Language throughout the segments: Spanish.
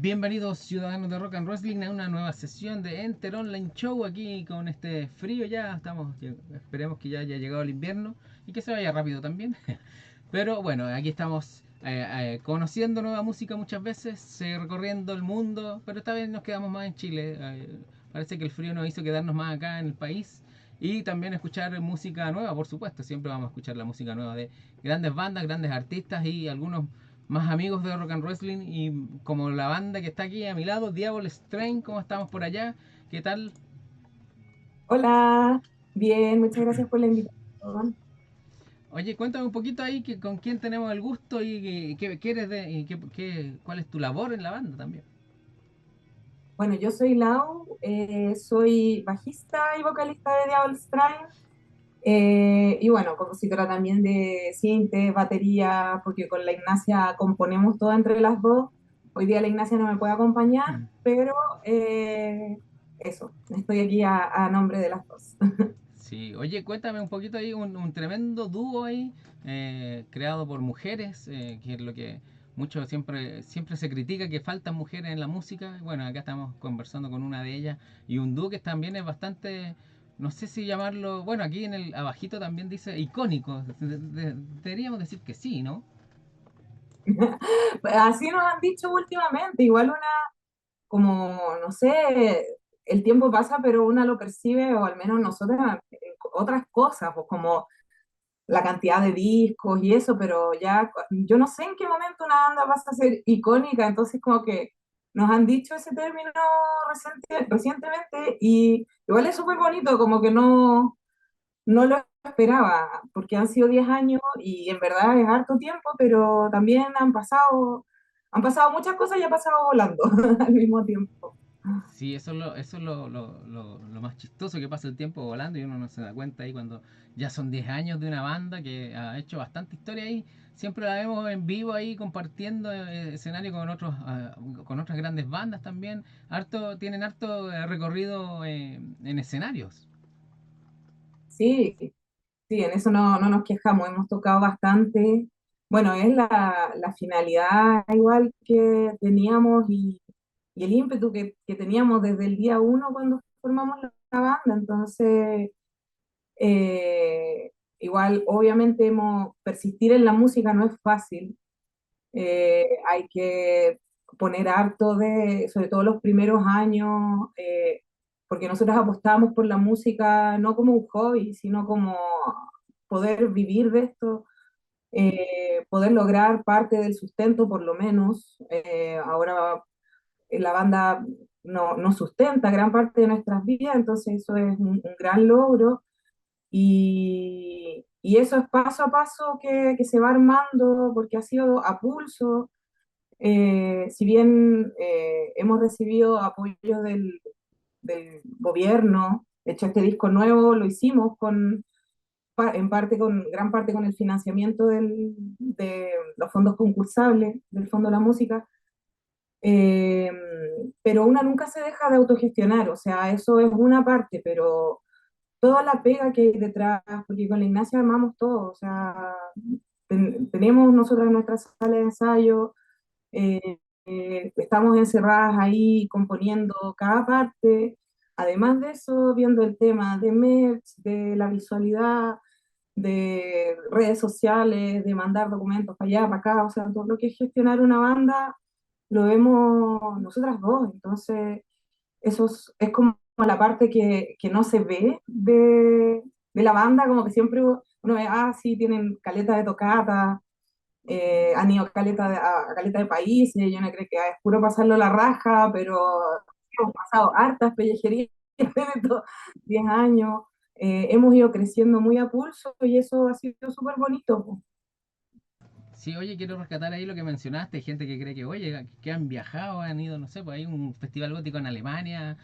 Bienvenidos ciudadanos de Rock and Wrestling a una nueva sesión de Enter Online Show aquí con este frío ya, esperemos que ya haya llegado el invierno y que se vaya rápido también. Pero bueno, aquí estamos conociendo nueva música muchas veces, recorriendo el mundo, pero esta vez nos quedamos más en Chile. Parece que el frío nos hizo quedarnos más acá en el país y también escuchar música nueva, por supuesto. Siempre vamos a escuchar la música nueva de grandes bandas, grandes artistas y algunos más amigos de Rock and Wrestling y como la banda que está aquí a mi lado, Diablo Strain, ¿cómo estamos por allá? ¿Qué tal? Hola, bien, muchas gracias por la invitación. Oye, cuéntame un poquito ahí que, con quién tenemos el gusto y qué eres y cuál es tu labor en la banda también. Bueno, yo soy Lau, soy bajista y vocalista de Devil's Train, y bueno, compositora también de synth, batería, porque con la Ignacia componemos todo entre las dos. Hoy día la Ignacia no me puede acompañar, pero eso, estoy aquí a nombre de las dos. Sí, oye, cuéntame un poquito ahí, un tremendo dúo ahí, creado por mujeres, que es lo que mucho siempre se critica, que faltan mujeres en la música. Bueno, acá estamos conversando con una de ellas, y un dúo que también es bastante, no sé si llamarlo, bueno, aquí en el abajito también dice icónico, deberíamos decir que sí, ¿no? Así nos han dicho últimamente, igual una como, no sé, el tiempo pasa, pero una lo percibe, o al menos nosotras, otras cosas, pues como la cantidad de discos y eso, pero ya yo no sé en qué momento una banda pasa a ser icónica, entonces como que nos han dicho ese término recientemente y igual es súper bonito, como que no lo esperaba, porque han sido 10 años y en verdad es harto tiempo, pero también han pasado muchas cosas y ha pasado volando al mismo tiempo. Sí, eso es lo más chistoso, que pasa el tiempo volando y uno no se da cuenta ahí cuando ya son 10 años de una banda que ha hecho bastante historia ahí. Siempre la vemos en vivo ahí compartiendo escenario con otras grandes bandas también. Tienen harto recorrido en escenarios. Sí, sí, en eso no nos quejamos, hemos tocado bastante. Bueno, es la finalidad igual que teníamos y el ímpetu que teníamos desde el día uno cuando formamos la banda. Entonces, igual, obviamente, persistir en la música no es fácil. Hay que poner harto sobre todo los primeros años, porque nosotros apostábamos por la música no como un hobby, sino como poder vivir de esto, poder lograr parte del sustento por lo menos. Ahora la banda no sustenta gran parte de nuestras vidas, entonces eso es un gran logro. Y eso es paso a paso que se va armando porque ha sido a pulso. Si bien hemos recibido apoyo del gobierno, de hecho este disco nuevo lo hicimos en parte gran parte con el financiamiento de los fondos concursables del Fondo de la Música, eh, pero una nunca se deja de autogestionar, o sea, eso es una parte, pero toda la pega que hay detrás, porque con la Ignacia armamos todo, o sea, tenemos nosotras nuestra sala de ensayo, eh, estamos encerradas ahí componiendo cada parte, además de eso, viendo el tema de merch, de la visualidad, de redes sociales, de mandar documentos para allá, para acá, o sea, todo lo que es gestionar una banda lo vemos nosotras dos, entonces es como la parte que no se ve de la banda, como que siempre uno ve, ah, sí, tienen caleta de tocata, han ido a caleta de países, y uno cree que es puro pasarlo la raja, pero hemos pasado hartas pellejerías en estos 10 años, hemos ido creciendo muy a pulso y eso ha sido súper bonito, po. Sí, oye, quiero rescatar ahí lo que mencionaste. Hay gente que cree que, oye, que han viajado, han ido, no sé, pues hay un festival gótico en Alemania,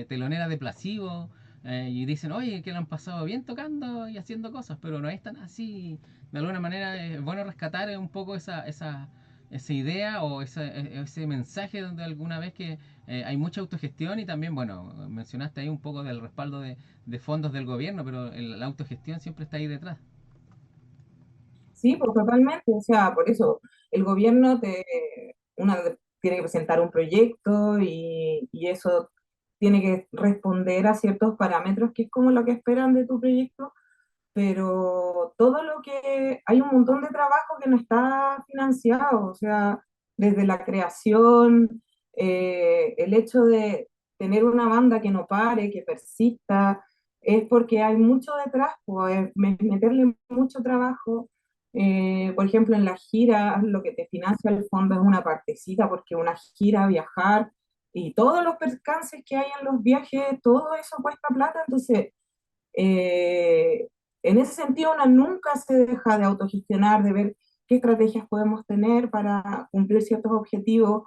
telonera de Placebo, y dicen, oye, que lo han pasado bien tocando y haciendo cosas, pero no es tan así. De alguna manera es bueno rescatar un poco esa idea o ese mensaje donde alguna vez que hay mucha autogestión y también, bueno, mencionaste ahí un poco del respaldo de fondos del gobierno, pero la autogestión siempre está ahí detrás. Sí, pues totalmente, o sea, por eso el gobierno tiene que presentar un proyecto y eso tiene que responder a ciertos parámetros, que es como lo que esperan de tu proyecto, pero todo lo que, hay un montón de trabajo que no está financiado, o sea, desde la creación, el hecho de tener una banda que no pare, que persista, es porque hay mucho detrás, pues, meterle mucho trabajo. Por ejemplo, en la gira, lo que te financia el fondo es una partecita, porque una gira, viajar y todos los percances que hay en los viajes, todo eso cuesta plata, entonces eh, en ese sentido, una nunca se deja de autogestionar, de ver qué estrategias podemos tener para cumplir ciertos objetivos.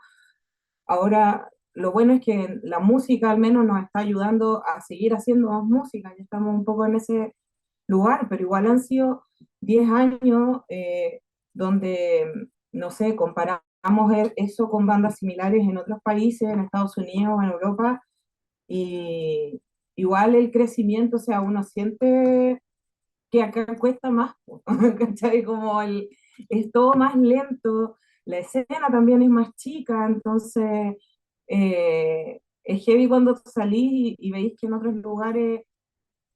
Ahora, lo bueno es que la música al menos nos está ayudando a seguir haciendo más música, ya estamos un poco en ese lugar, pero igual han sido 10 años donde, no sé, comparamos eso con bandas similares en otros países, en Estados Unidos, en Europa, y igual el crecimiento, o sea, uno siente que acá cuesta más, po, ¿cachai? Como es todo más lento, la escena también es más chica, entonces es heavy cuando salís y veis que en otros lugares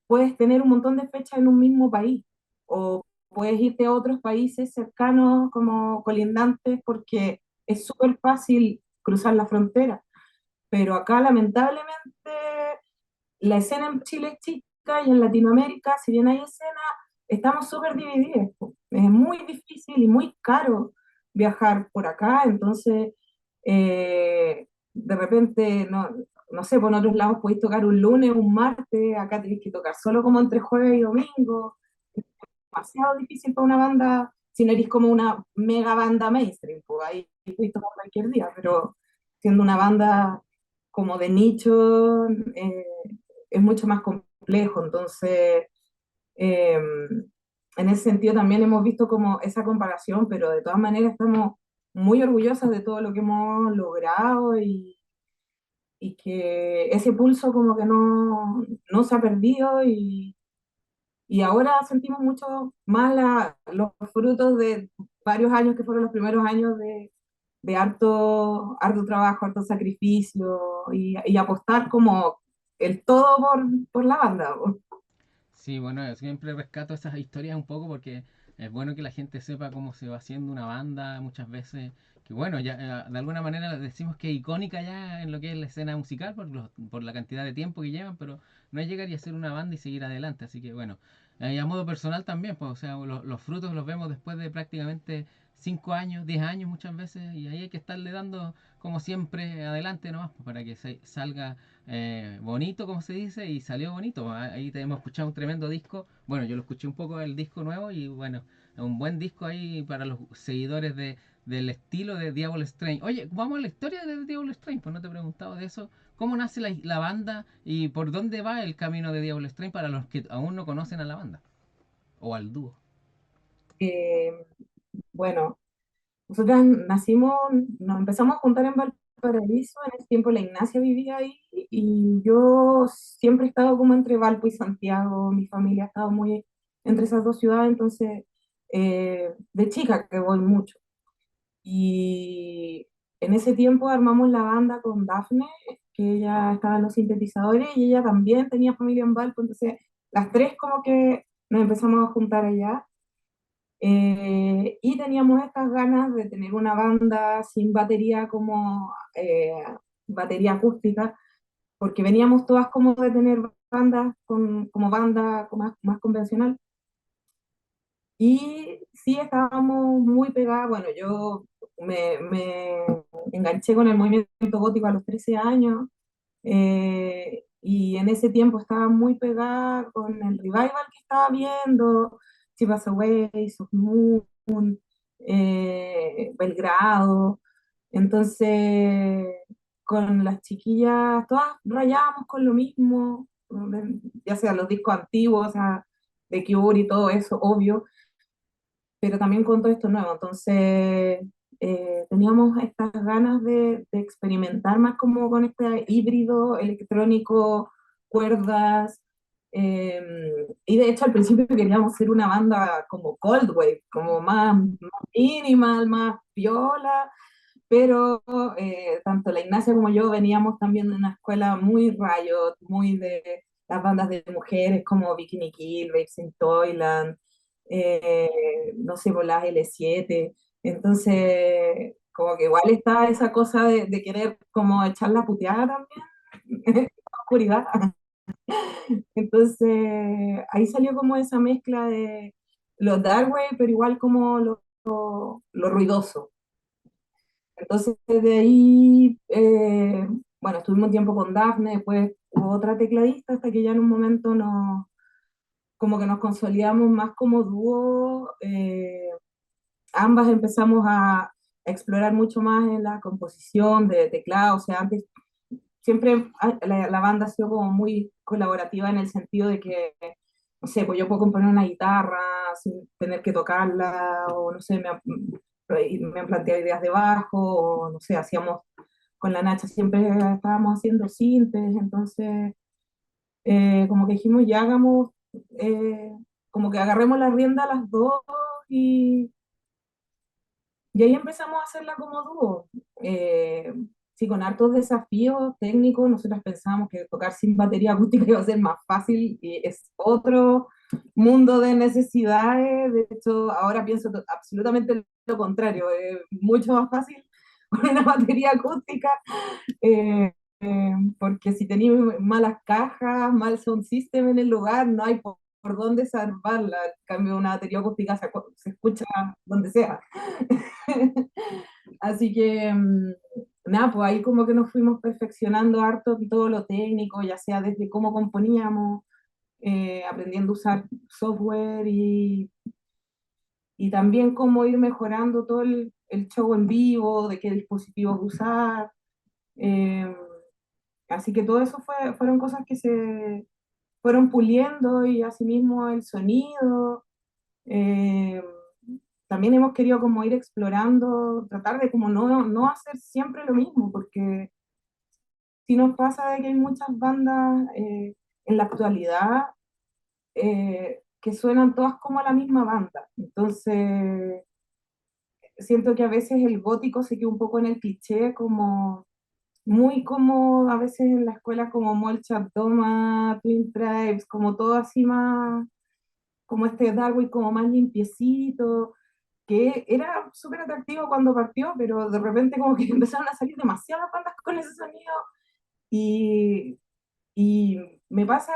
puedes tener un montón de fechas en un mismo país, o puedes irte a otros países cercanos como colindantes porque es súper fácil cruzar la frontera, pero acá lamentablemente la escena en Chile es chica y en Latinoamérica, si bien hay escena, estamos súper divididos. Po. Es muy difícil y muy caro viajar por acá, entonces de repente, no, no sé, por otros lados podéis tocar un lunes, un martes, acá tenéis que tocar solo como entre jueves y domingo. Es demasiado difícil para una banda, si no eres como una mega banda mainstream, pues ahí podéis tocar cualquier día, pero siendo una banda como de nicho, es mucho más complejo. Entonces, eh, en ese sentido también hemos visto como esa comparación, pero de todas maneras estamos muy orgullosas de todo lo que hemos logrado y que ese pulso como que no se ha perdido y ahora sentimos mucho más los frutos de varios años que fueron los primeros años de harto trabajo, harto sacrificio y apostar como el todo por la banda. Po. Sí, bueno, yo siempre rescato esas historias un poco porque es bueno que la gente sepa cómo se va haciendo una banda muchas veces, que bueno, ya de alguna manera decimos que es icónica ya en lo que es la escena musical por la cantidad de tiempo que llevan, pero no es llegar y hacer una banda y seguir adelante, así que bueno, a modo personal también, pues o sea, los frutos los vemos después de prácticamente 5 años, 10 años muchas veces, y ahí hay que estarle dando como siempre adelante nomás, pues, para que salga bonito, como se dice, y salió bonito. Ahí hemos escuchado un tremendo disco. Bueno, yo lo escuché un poco el disco nuevo y bueno, un buen disco ahí para los seguidores del estilo de Diablo Strange. Oye, vamos a la historia de Diablo Strange, pues no te he preguntado de eso. ¿Cómo nace la banda y por dónde va el camino de Diablo Strange para los que aún no conocen a la banda o al dúo? Eh, bueno, nosotras nacimos, nos empezamos a juntar en Valparaíso, en ese tiempo la Ignacia vivía ahí y yo siempre he estado como entre Valpo y Santiago, mi familia ha estado muy entre esas dos ciudades, entonces de chica que voy mucho. Y en ese tiempo armamos la banda con Dafne, que ella estaba en los sintetizadores y ella también tenía familia en Valpo, entonces las tres como que nos empezamos a juntar allá. Y teníamos estas ganas de tener una banda sin batería como batería acústica, porque veníamos todas como de tener bandas como banda más convencional. Y sí estábamos muy pegadas, bueno, yo me enganché con el movimiento gótico a los 13 años, y en ese tiempo estaba muy pegada con el revival que estaba viendo, Chivas Away, Soft Moon, Belgrado. Entonces, con las chiquillas, todas rayábamos con lo mismo, ya sea los discos antiguos, o sea, de Cure y todo eso, obvio, pero también con todo esto nuevo. Entonces, teníamos estas ganas de experimentar más como con este híbrido electrónico, cuerdas. eh, y de hecho al principio queríamos ser una banda como Coldwave, como más minimal, más viola, pero tanto la Ignacia como yo veníamos también de una escuela muy riot, muy de las bandas de mujeres como Bikini Kill, Babes in Toyland, no sé, por las L7. Entonces, como que igual está esa cosa de querer como echar la puteada también, en la oscuridad. Entonces, ahí salió como esa mezcla de lo dark wave, pero igual como lo ruidoso. Entonces, de ahí, bueno, estuvimos un tiempo con Dafne, después hubo otra tecladista, hasta que ya en un momento como que nos consolidamos más como dúo. Ambas empezamos a explorar mucho más en la composición de teclado, o sea, antes siempre la banda ha sido como muy colaborativa en el sentido de que, no sé, pues yo puedo componer una guitarra sin tener que tocarla, o no sé, me han planteado ideas de bajo, o no sé, hacíamos con la Nacha, siempre estábamos haciendo sintes, entonces como que dijimos, ya hagamos, eh, como que agarremos la rienda a las dos y, y ahí empezamos a hacerla como dúo. Eh, sí, con hartos desafíos técnicos, nosotros pensábamos que tocar sin batería acústica iba a ser más fácil y es otro mundo de necesidades. De hecho, ahora pienso absolutamente lo contrario, es mucho más fácil con una batería acústica, porque si tenéis malas cajas, mal sound system en el lugar, no hay por dónde salvarla. En cambio, una batería acústica se escucha donde sea. Así que, nada, pues ahí como que nos fuimos perfeccionando harto todo lo técnico, ya sea desde cómo componíamos, aprendiendo a usar software y también cómo ir mejorando todo el show en vivo, de qué dispositivos usar. eh, Así que todo eso fueron cosas que se fueron puliendo y asimismo el sonido. eh, También hemos querido como ir explorando, tratar de como no hacer siempre lo mismo, porque si nos pasa de que hay muchas bandas en la actualidad que suenan todas como la misma banda. Entonces, siento que a veces el gótico se queda un poco en el cliché, como muy como a veces en la escuela como Molchat Doma, Twin Tribes, como todo así más, como este Darwin como más limpiecito, que era súper atractivo cuando partió, pero de repente como que empezaron a salir demasiadas bandas con ese sonido y, y me pasa,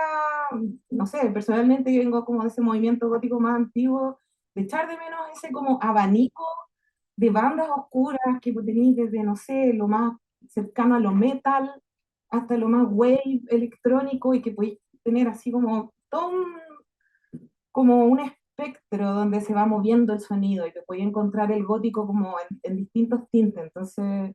no sé, personalmente yo vengo como de ese movimiento gótico más antiguo, de echar de menos ese como abanico de bandas oscuras que tenéis desde, no sé, lo más cercano a lo metal hasta lo más wave electrónico y que podéis tener así como todo como un espectro donde se va moviendo el sonido y que podéis encontrar el gótico como en distintos tintes. Entonces,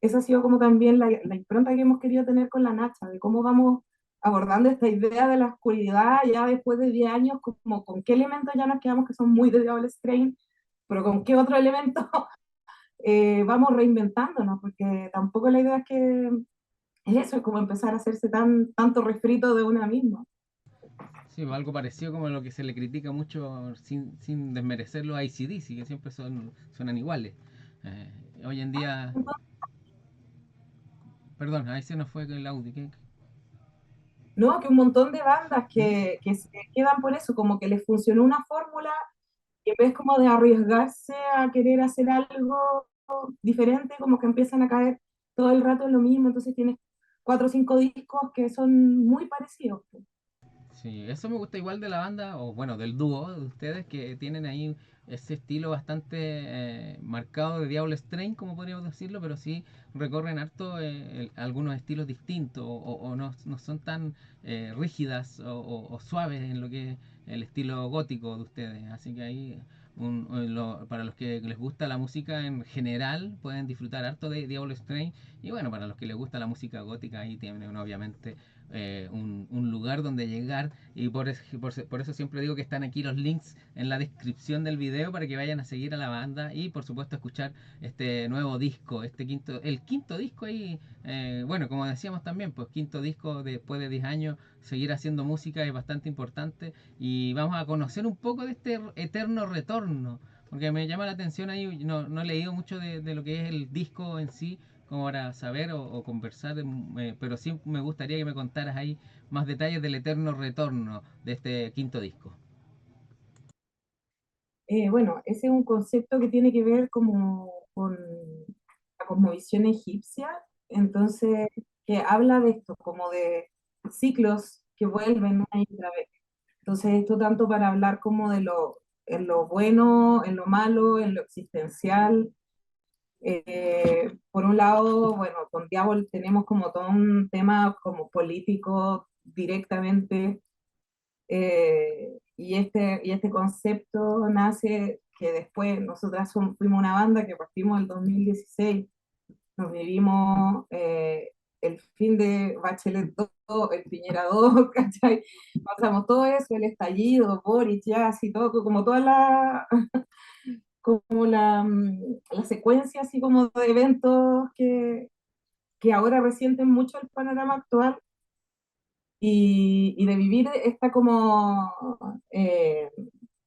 esa ha sido como también la impronta que hemos querido tener con la Nacha, de cómo vamos abordando esta idea de la oscuridad ya después de 10 años, como con qué elementos ya nos quedamos que son muy de Double Strain, pero con qué otro elemento vamos reinventándonos, porque tampoco la idea es que es eso, es como empezar a hacerse tanto refrito de una misma. Sí, pues algo parecido como lo que se le critica mucho sin desmerecer los AC/DC, que siempre suenan iguales. Eh, Hoy en día, perdón, ahí se nos fue el audio. ¿No? Que un montón de bandas ¿Mm? que se quedan por eso, como que les funcionó una fórmula y en vez como de arriesgarse a querer hacer algo diferente, como que empiezan a caer todo el rato en lo mismo, entonces tienes 4 o 5 discos que son muy parecidos. Sí, eso me gusta igual de la banda, o bueno, del dúo de ustedes, que tienen ahí ese estilo bastante marcado de Diablo Strain, como podríamos decirlo, pero sí recorren harto algunos estilos distintos, o no son tan rígidas o suaves en lo que es el estilo gótico de ustedes. Así que ahí, para los que les gusta la música en general, pueden disfrutar harto de Diablo Strain. Y bueno, para los que les gusta la música gótica, ahí tienen obviamente un lugar donde llegar y por eso siempre digo que están aquí los links en la descripción del video para que vayan a seguir a la banda y por supuesto escuchar este nuevo disco, el quinto disco ahí, bueno, como decíamos también, pues quinto disco después de 10 años, seguir haciendo música es bastante importante y vamos a conocer un poco de este eterno retorno. porque me llama la atención ahí, no he leído mucho de lo que es el disco en sí, como para saber o conversar, pero sí me gustaría que me contaras ahí más detalles del eterno retorno de este quinto disco. Bueno, ese es un concepto que tiene que ver como con la cosmovisión egipcia, entonces, que habla de esto, como de ciclos que vuelven una y otra vez. Entonces, esto tanto para hablar como de en lo bueno, en lo malo, en lo existencial. Por un lado, bueno, con Diablo tenemos como todo un tema como político directamente, y este concepto nace que después nosotras fuimos una banda que partimos en el 2016, nos vivimos el fin de Bachelet 2, el Piñera 2, ¿cachai? Pasamos todo eso, el estallido, Boris, ya, así todo, como toda como la secuencia así como de eventos que ahora resienten mucho el panorama actual y de vivir eh,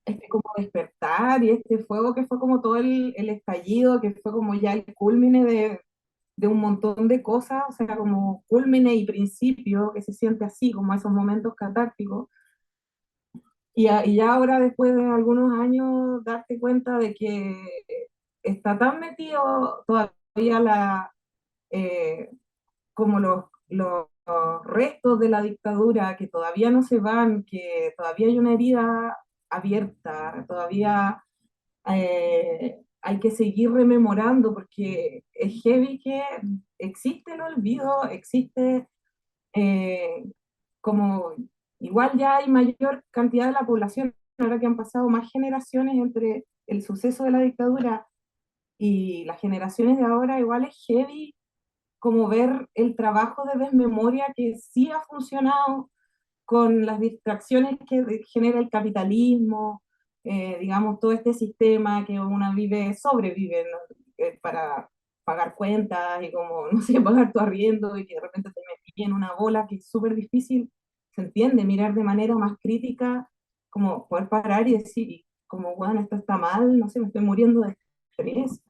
este como despertar y este fuego que fue como todo el estallido, que fue como ya el culmine de un montón de cosas, o sea, como culmine y principio, que se siente así, como esos momentos catárticos. Y ya ahora, después de algunos años, darte cuenta de que está tan metido todavía eh, como los restos de la dictadura que todavía no se van, que todavía hay una herida abierta, todavía hay que seguir rememorando porque es heavy que existe el olvido, existe eh, como igual ya hay mayor cantidad de la población, ahora que han pasado más generaciones entre el suceso de la dictadura y las generaciones de ahora, igual es heavy como ver el trabajo de desmemoria que sí ha funcionado con las distracciones que genera el capitalismo, digamos, todo este sistema que una vive, sobrevive, ¿no? Para pagar cuentas y como, no sé, pagar tu arriendo y que de repente te metí en una bola que es súper difícil, se entiende, mirar de manera más crítica, como poder parar y decir, como, bueno, esto está mal, no sé, me estoy muriendo de estrés,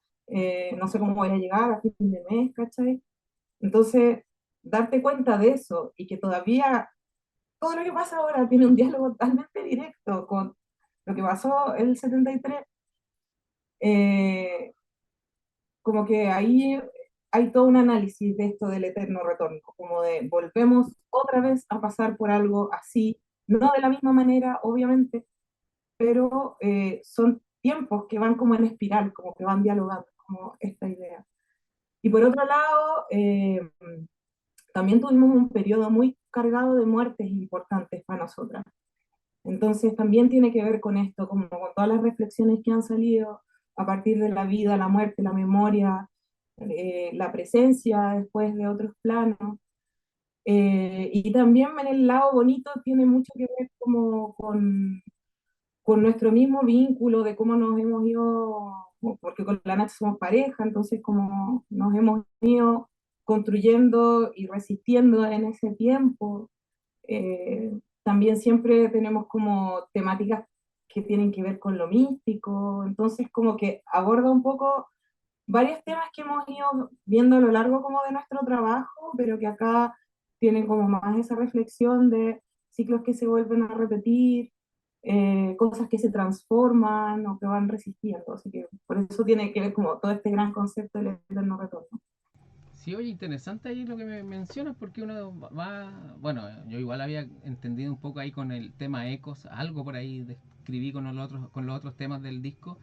no sé cómo voy a llegar a fin de mes, ¿cachai? Entonces, darte cuenta de eso y que todavía todo lo que pasa ahora tiene un diálogo totalmente directo con lo que pasó en el 73, eh, como que ahí hay todo un análisis de esto del eterno retorno, como de volvemos otra vez a pasar por algo así, no de la misma manera, obviamente, pero son tiempos que van como en espiral, como que van dialogando, como esta idea. Y por otro lado, también tuvimos un periodo muy cargado de muertes importantes para nosotras. Entonces también tiene que ver con esto, como con todas las reflexiones que han salido a partir de la vida, la muerte, la memoria, la presencia después de otros planos. Y también en el lado bonito tiene mucho que ver como con nuestro mismo vínculo, de cómo nos hemos ido, porque con la Nacha somos pareja, entonces como nos hemos ido construyendo y resistiendo en ese tiempo. También siempre tenemos como temáticas que tienen que ver con lo místico, entonces como que aborda un poco varios temas que hemos ido viendo a lo largo como de nuestro trabajo, pero que acá tienen como más esa reflexión de ciclos que se vuelven a repetir, cosas que se transforman o que van resistiendo, así que por eso tiene que ver como todo este gran concepto del eterno retorno. Sí, oye, interesante ahí lo que me mencionas, porque uno va, bueno, yo igual había entendido un poco ahí con el tema ecos, algo por ahí describí con los otros temas del disco,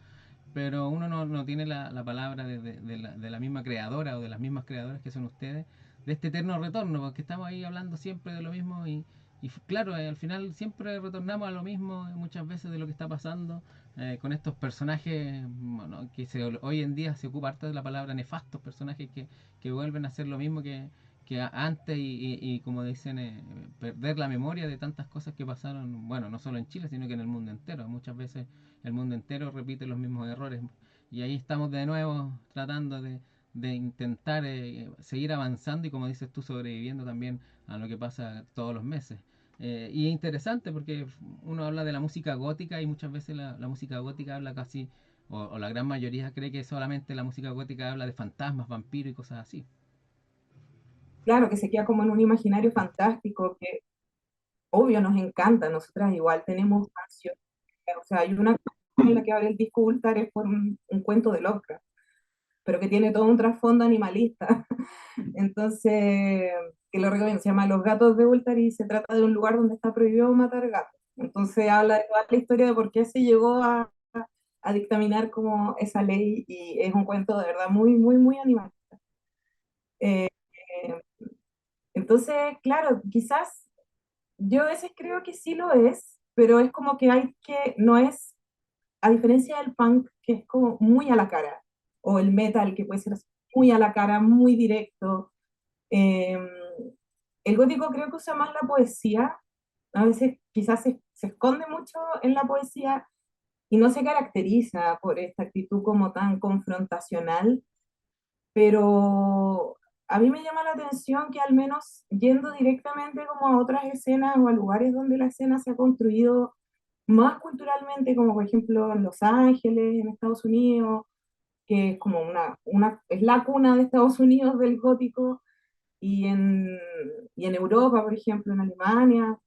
pero uno no tiene la palabra de la misma creadora o de las mismas creadoras que son ustedes, de este eterno retorno, porque estamos ahí hablando siempre de lo mismo y claro, al final siempre retornamos a lo mismo, muchas veces de lo que está pasando con estos personajes, bueno, hoy en día se ocupa harto de la palabra nefastos, personajes que vuelven a hacer lo mismo que antes y como dicen, perder la memoria de tantas cosas que pasaron, bueno, no solo en Chile, sino que en el mundo entero. Muchas veces el mundo entero repite los mismos errores y ahí estamos de nuevo tratando de intentar seguir avanzando y como dices tú, sobreviviendo también a lo que pasa todos los meses. Y es interesante porque uno habla de la música gótica y muchas veces la música gótica habla casi o la gran mayoría cree que solamente la música gótica habla de fantasmas, vampiros y cosas así. Claro, que se queda como en un imaginario fantástico que obvio nos encanta, nosotras igual tenemos canciones, o sea, hay una canción en la que abre el disco Ultar es por un cuento de Lovecraft, pero que tiene todo un trasfondo animalista. Entonces, que lo recomiendo, se llama Los gatos de Ultar y se trata de un lugar donde está prohibido matar gatos. Entonces habla de toda la historia de por qué se llegó a dictaminar como esa ley y es un cuento de verdad muy, muy, muy animal. Eh, eh, entonces, claro, quizás yo a veces creo que sí lo es, pero es como que hay que, no es, a diferencia del punk, que es como muy a la cara, o el metal, que puede ser así, muy a la cara, muy directo. eh, el gótico creo que usa más la poesía, a veces quizás se esconde mucho en la poesía y no se caracteriza por esta actitud como tan confrontacional, pero a mí me llama la atención que al menos yendo directamente como a otras escenas o a lugares donde la escena se ha construido más culturalmente, como por ejemplo en Los Ángeles, en Estados Unidos, que es como es la cuna de Estados Unidos del gótico, y y en Europa, por ejemplo, en Alemania,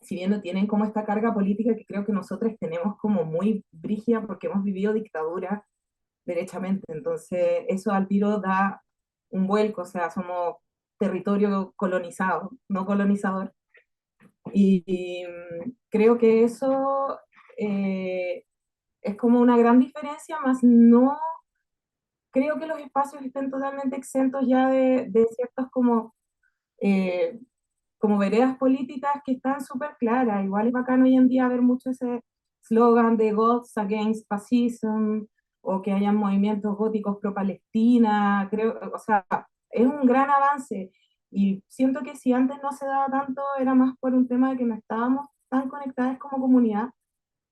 si bien no tienen como esta carga política que creo que nosotros tenemos como muy brígida porque hemos vivido dictadura derechamente. Entonces, eso al tiro da un vuelco, o sea, somos territorio colonizado, no colonizador. Creo que eso es como una gran diferencia, más no creo que los espacios estén totalmente exentos ya de ciertos eh, como veredas políticas que están súper claras. Igual es bacán hoy en día ver mucho ese slogan de Gods Against Fascism o que hayan movimientos góticos pro-Palestina. Creo, o sea, es un gran avance. Y siento que si antes no se daba tanto, era más por un tema de que no estábamos tan conectadas como comunidad,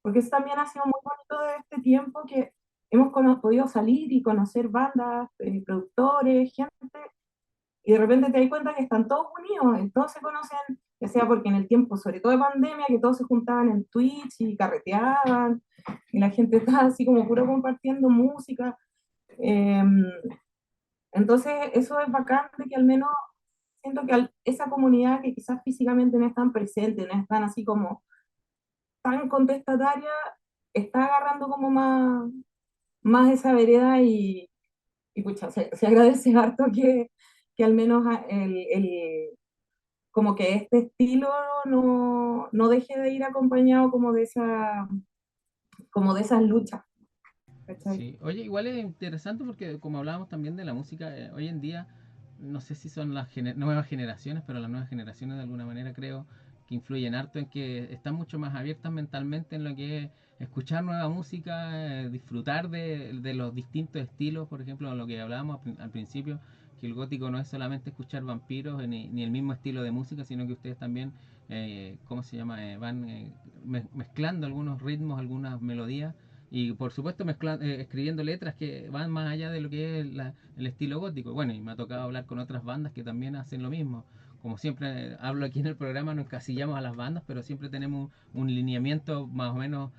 porque eso también ha sido muy bonito de este tiempo que hemos podido salir y conocer bandas, productores, gente y de repente te das cuenta que están todos unidos, todos se conocen, ya sea porque en el tiempo, sobre todo de pandemia, que todos se juntaban en Twitch y carreteaban, y la gente estaba así como puro compartiendo música. Eh, entonces, eso es bacán de que al menos siento que esa comunidad que quizás físicamente no es tan presente, no es tan así como tan contestataria, está agarrando como más esa vereda y pucha, se agradece harto que al menos como que este estilo no deje de ir acompañado como de esas luchas, ¿cachai? Sí, oye, igual es interesante porque como hablábamos también de la música, hoy en día, no sé si son las nuevas generaciones, pero las nuevas generaciones de alguna manera creo que influyen harto en que están mucho más abiertas mentalmente en lo que es escuchar nueva música, disfrutar de los distintos estilos, por ejemplo, lo que hablábamos al principio, que el gótico no es solamente escuchar vampiros ni el mismo estilo de música, sino que ustedes también, ¿cómo se llama? Van mezclando algunos ritmos, algunas melodías y por supuesto escribiendo letras que van más allá de lo que es el estilo gótico. Bueno, y me ha tocado hablar con otras bandas que también hacen lo mismo. Como siempre hablo aquí en el programa, no encasillamos a las bandas, pero siempre tenemos un lineamiento más o menos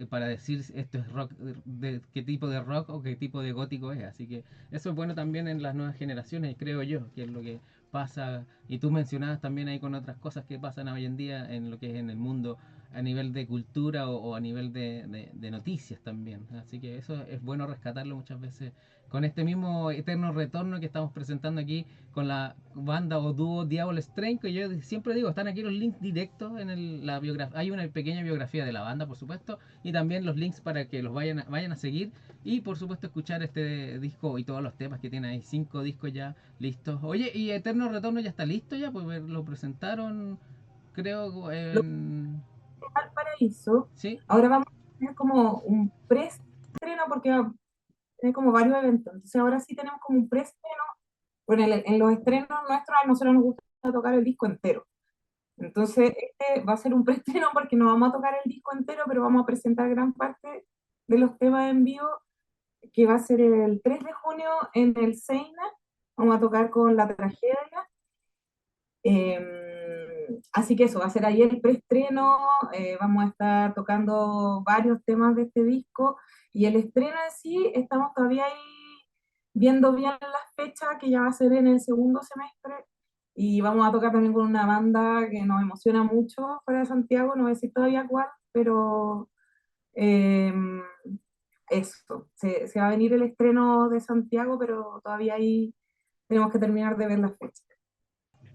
para decir esto es rock, de qué tipo de rock o qué tipo de gótico es. Así que eso es bueno también en las nuevas generaciones, creo yo, que es lo que pasa. Y tú mencionabas también ahí con otras cosas que pasan hoy en día en lo que es en el mundo a nivel de cultura o a nivel de noticias también. Así que eso es bueno rescatarlo muchas veces con este mismo eterno retorno que estamos presentando aquí con la banda o dúo Diablo Strain, que yo siempre digo, están aquí los links directos en la biografía. Hay una pequeña biografía de la banda, por supuesto, y también los links para que los vayan a seguir y por supuesto escuchar este disco y todos los temas que tiene ahí, 5 discos ya listos. Oye, y Eterno Retorno ya está listo ya, pues lo presentaron, creo, Lo en... al paraíso, Sí, ahora vamos a tener como un preestreno porque va a tener como varios eventos. Entonces ahora sí tenemos como un preestreno. Bueno, en los estrenos nuestros a nosotros nos gusta tocar el disco entero. Entonces, este va a ser un preestreno porque no vamos a tocar el disco entero, pero vamos a presentar gran parte de los temas en vivo, que va a ser el 3 de junio en el Seina. Vamos a tocar con La Tragedia. Así que eso, va a ser ahí el preestreno, vamos a estar tocando varios temas de este disco y el estreno en sí, estamos todavía ahí viendo bien las fechas, que ya va a ser en el segundo semestre, y vamos a tocar también con una banda que nos emociona mucho fuera de Santiago, no voy a decir todavía cuál, pero eh, eso, se va a venir el estreno de Santiago, pero todavía ahí tenemos que terminar de ver las fechas.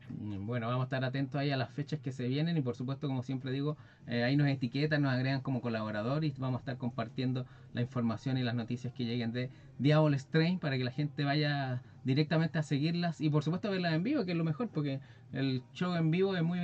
Bueno, vamos a estar atentos ahí a las fechas que se vienen y por supuesto, como siempre digo, ahí nos etiquetan, nos agregan como colaborador y vamos a estar compartiendo la información y las noticias que lleguen de Diablo Strain para que la gente vaya directamente a seguirlas y por supuesto a verlas en vivo, que es lo mejor, porque el show en vivo es muy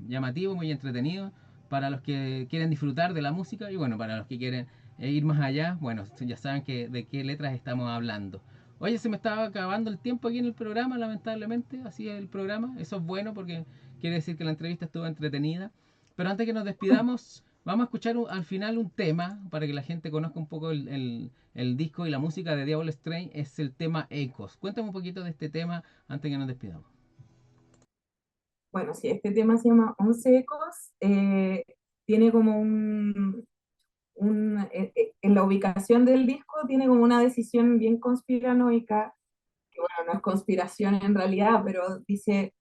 llamativo, muy entretenido para los que quieren disfrutar de la música y bueno, para los que quieren ir más allá, bueno, ya saben que, de qué letras estamos hablando. Oye, se me estaba acabando el tiempo aquí en el programa, lamentablemente, así es el programa. Eso es bueno porque quiere decir que la entrevista estuvo entretenida. Pero antes que nos despidamos, vamos a escuchar al final un tema para que la gente conozca un poco el disco y la música de Diablo Strange. Es el tema Ecos. Cuéntame un poquito de este tema antes que nos despidamos. Bueno, sí, este tema se llama Once Ecos, tiene como en la ubicación del disco tiene como una decisión bien conspiranoica, que bueno, no es conspiración en realidad, pero dice,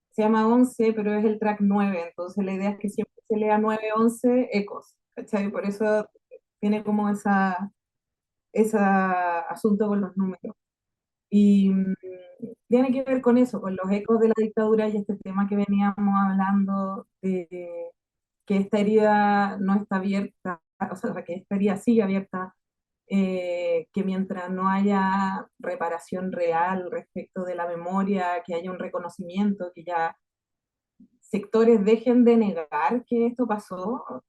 se llama 11 pero es el track 9 entonces la idea es que siempre se lea 9 11 ecos, ¿cachai? Por eso tiene como esa asunto con los números. Y tiene que ver con eso, con los ecos de la dictadura y este tema que veníamos hablando de que esta herida no está abierta, o sea, que esta herida sigue abierta, que mientras no haya reparación real respecto de la memoria, que haya un reconocimiento, que ya sectores dejen de negar que esto pasó,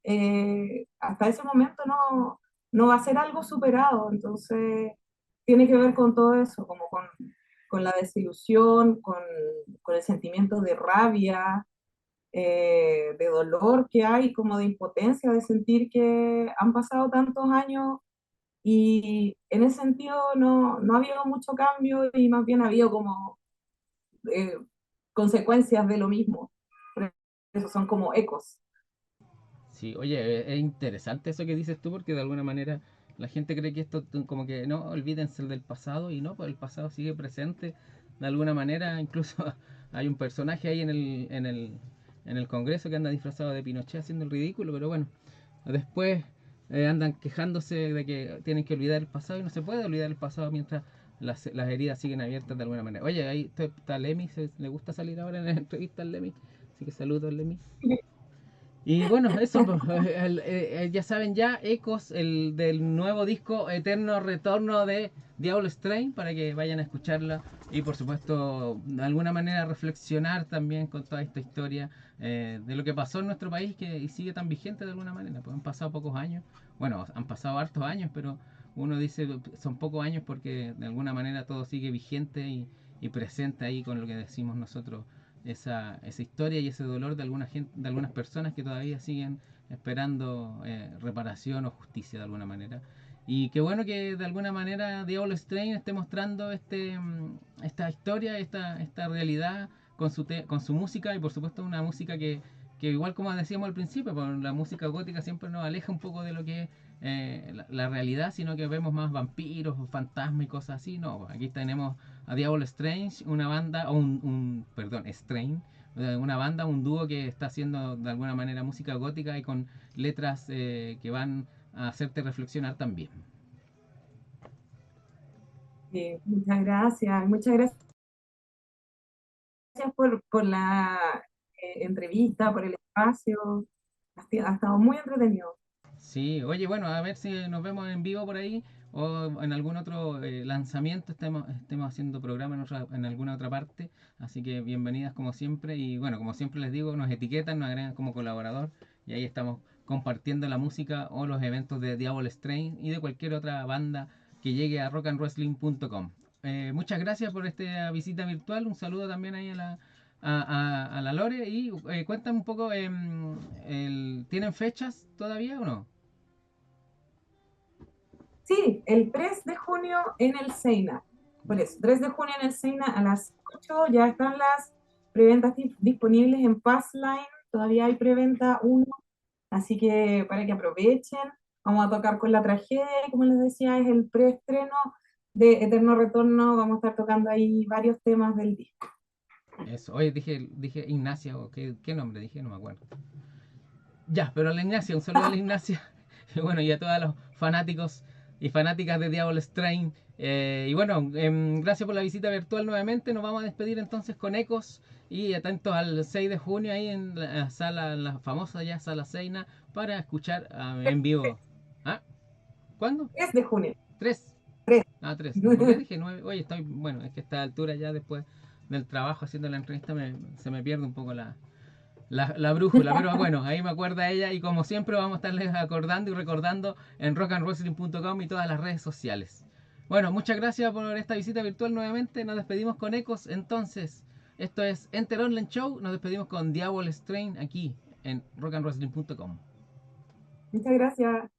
hasta ese momento no va a ser algo superado. Entonces, tiene que ver con todo eso, como con la desilusión, con el sentimiento de rabia, de dolor que hay, como de impotencia, de sentir que han pasado tantos años y en ese sentido no ha habido mucho cambio y más bien ha habido como eh, consecuencias de lo mismo. Por eso son como ecos. Sí, oye, es interesante eso que dices tú porque de alguna manera la gente cree que esto como que no, olvídense del pasado y no, pues el pasado sigue presente de alguna manera, incluso hay un personaje ahí en el Congreso que anda disfrazado de Pinochet haciendo el ridículo, pero bueno, después andan quejándose de que tienen que olvidar el pasado y no se puede olvidar el pasado mientras las heridas siguen abiertas de alguna manera. Oye, ahí está Lemmy, le gusta salir ahora en la entrevista al Lemmy, así que saludos Lemmy. Y bueno, eso, pues, ya saben ya, Ecos, el del nuevo disco Eterno Retorno de Diablo Strain, para que vayan a escucharla y por supuesto de alguna manera reflexionar también con toda esta historia de lo que pasó en nuestro país que y sigue tan vigente de alguna manera, pues han pasado pocos años, bueno, han pasado hartos años, pero uno dice son pocos años porque de alguna manera todo sigue vigente y presente ahí con lo que decimos nosotros esa historia y ese dolor de alguna gente, de algunas personas que todavía siguen esperando reparación o justicia de alguna manera. Y qué bueno que de alguna manera Diablo Strain esté mostrando esta historia, esta realidad con su música y por supuesto una música que igual como decíamos al principio, pues, la música gótica siempre nos aleja un poco de lo que es la realidad, sino que vemos más vampiros, fantasmas y cosas así. No, aquí tenemos a Diablo Strange, una banda, o perdón, Strain, una banda, un dúo que está haciendo de alguna manera música gótica y con letras que van a hacerte reflexionar también. Muchas gracias por la entrevista, por el espacio. Ha estado muy entretenido. Sí, oye, bueno, a ver si nos vemos en vivo por ahí o en algún otro lanzamiento estemos haciendo programa en alguna otra parte. Así que bienvenidas como siempre y bueno, como siempre les digo, nos etiquetan, nos agregan como colaborador y ahí estamos compartiendo la música o los eventos de Diablo Strain y de cualquier otra banda que llegue a rockandwrestling.com. Muchas gracias por esta visita virtual, un saludo también ahí a la Lore y cuéntame un poco, ¿tienen fechas todavía o no? Sí, el 3 de junio en el Seina. Por eso, 3 de junio en el Seina a las 8 ya están las preventas disponibles en Passline, todavía hay preventa uno, así que para que aprovechen. Vamos a tocar con La Tragedia, y como les decía, es el preestreno de Eterno Retorno, vamos a estar tocando ahí varios temas del disco. Eso. Oye, dije Ignacia, o ¿qué nombre dije? No me acuerdo. Ya, pero a la Ignacia, un saludo a la Ignacia. Y bueno, y a todos los fanáticos y fanáticas de Diablo Strain. Y bueno, gracias por la visita virtual nuevamente. Nos vamos a despedir entonces con Ecos. Y atentos al 6 de junio ahí en la sala, en la famosa ya sala Seina, para escuchar en vivo. ¿Ah? ¿Cuándo? 3 de junio. ¿Tres? 3. Ah, tres. ¿Por qué dije nueve? Oye, estoy, bueno, es que a esta altura ya después del trabajo haciendo la entrevista se me pierde un poco la brújula, pero bueno, ahí me acuerda ella y como siempre vamos a estarles acordando y recordando en rockandwrestling.com y todas las redes sociales. Bueno, muchas gracias por esta visita virtual nuevamente, nos despedimos con Ecos, entonces, esto es Enter Online Show, nos despedimos con Diablo Strain aquí en rockandwrestling.com. Muchas gracias.